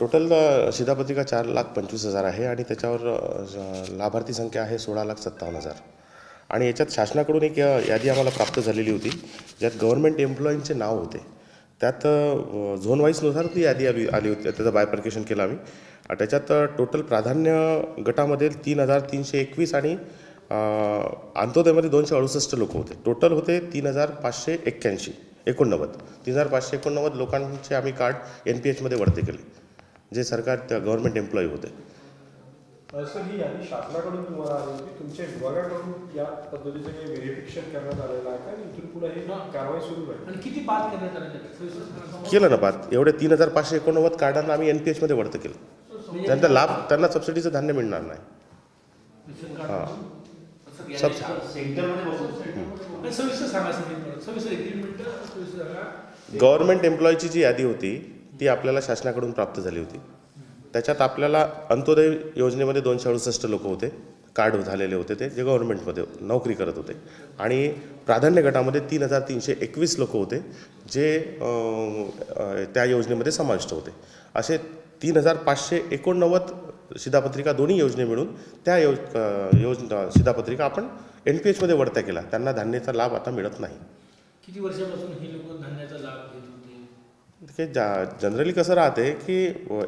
Total शिधापत्रिका 4,25,000 आहे आणि त्याच्यावर लाभार्थी संख्या आहे 16,57,000 आणि याच्यात शासनाकडून एक यादी आम्हाला प्राप्त झालेली होती ज्यात गव्हर्नमेंट एम्प्लॉईंचे नाव होते. त्यात झोन वाईजनुसार ती यादी आली होती. त्याचं बायपर्केशन केलं आम्ही. त्याच्यात टोटल प्राधान्य गटामध्ये 3,321 आणि अंत्योदयमध्ये 268 लोक होते. टोटल होते 3,589 3,589 लोकांचे आम्ही कार्ड NPH मध्ये वरते केले जे सरकार गव्हर्नमेंट एम्प्लॉई होते. सर ही यादी शासनाकडून तुम्हाला आली होती, तुमच्या विभागाकडून या पद्धतीचं काही व्हेरिफिकेशन करण्यात आलेलं आहे का? इथून पुढे ही कारवाई सुरू आहे आणि किती बाद करण्यात आले केलं ना बाद. एवढे 3,589 कार्डांना आम्ही NPH मध्ये वरते केलं. त्यांचा लाभ त्यांना सबसिडीचं धान्य मिळणार नाही. गव्हर्नमेंट एम्प्लॉईची जी यादी होती ती आपल्याला शासनाकडून प्राप्त झाली होती. त्याच्यात आपल्याला अंत्योदय योजनेमध्ये 268 लोक होते, कार्ड झालेले होते ते जे गव्हर्नमेंटमध्ये नोकरी करत होते आणि प्राधान्य गटामध्ये 3,321 लोक होते जे त्या योजनेमध्ये समाविष्ट होते. असे 3,589 शिधापत्रिका दोन्ही योजने मिळून त्या शिधापत्रिका आपण NPH मध्ये वरत्या केला. त्यांना धान्याचा लाभ आता मिळत नाही. किती वर्षापासून हे लोक धान्याचा लाभ घेत होते? जनरली कसं राहते की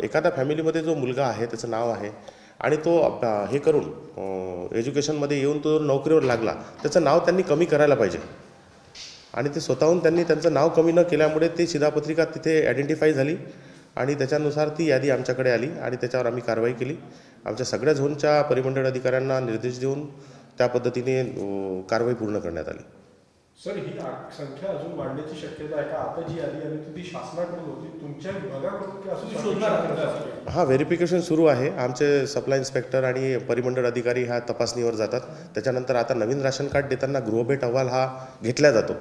एखाद्या फॅमिलीमध्ये जो मुलगा आहे त्याचं नाव आहे आणि तो हे करून एज्युकेशनमध्ये येऊन तो नोकरीवर लागला त्याचं नाव त्यांनी कमी करायला पाहिजे आणि ते स्वतःहून त्यांनी त्यांचं नाव कमी न केल्यामुळे ती शिधापत्रिका तिथे आयडेंटिफाय झाली आणि त्याच्यानुसार ती यादी आमच्याकडे आली आणि त्याच्यावर आम्ही कारवाई केली. आमच्या सगळ्या झोनच्या परिमंडळ अधिकाऱ्यांना निर्देश देऊन त्या पद्धतीने कारवाई पूर्ण करण्यात आली. सर ही संख्या अजून वाढण्याची शक्यता आहे का? आता जी यादी आली ती शासनाकडून होती, तुमच्या विभागाकडून की असं शोधणार? हां, व्हेरिफिकेशन सुरू आहे. आमचे सप्लाय इन्स्पेक्टर आणि परिमंडळ अधिकारी ह्या तपासणीवर जातात. त्याच्यानंतर आता नवीन राशन कार्ड देताना गृहभेट अहवाल हा घेतला जातो.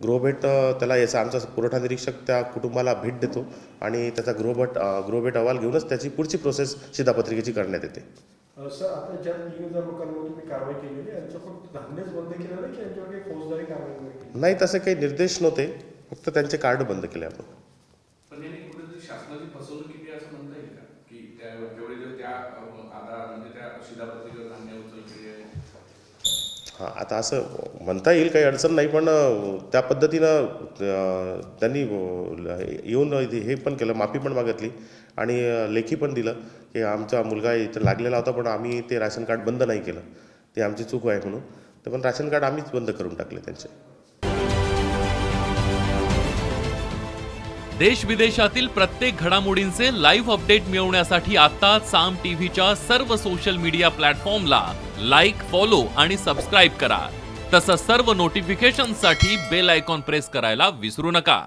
गृहभेट त्याला याचा आमचा पुरवठा निरीक्षक त्या कुटुंबाला भेट देतो आणि त्याचा गृहभेट अहवाल घेऊनच त्याची पुढची प्रोसेस शिधापत्रिकेची करण्यात येते. सर आता ज्या 3,000 लोकांवर तुम्ही कारवाई केलेली यांचं फक्त धान्यच बंद केलं नाही की यांच्यावर काही फौजदारी कारवाई नाही? तसे काही निर्देश नव्हते, फक्त त्यांचे कार्ड बंद केले आपण. पण यांनी कुठेतरी शासनाची फसवणूक केली असं म्हणता येईल का की तेवढे त्या आता म्हणजे त्या शिधापत्रिकेवर धान्य उचल केली आहे? हां, आता असं म्हणता येईल, काही अडचण नाही. पण त्या पद्धतीनं त्यांनी येऊन हे पण केलं, माफी पण मागितली आणि लेखी पण दिलं की आमचा मुलगा इथं लागलेला होता पण आम्ही ते राशन कार्ड बंद नाही केलं, ते आमची चूक आहे म्हणून. ते पण राशन कार्ड आम्हीच बंद करून टाकले त्यांचे. देश विदेशातील प्रत्येक घडामोडींचे लाईव्ह अपडेट मिळवण्यासाठी आता साम टीव्हीच्या सर्व सोशल मीडिया प्लॅटफॉर्मला लाईक, फॉलो आणि सबस्क्राईब करा. तसंच सर्व नोटिफिकेशनसाठी बेल आयकॉन प्रेस करायला विसरू नका.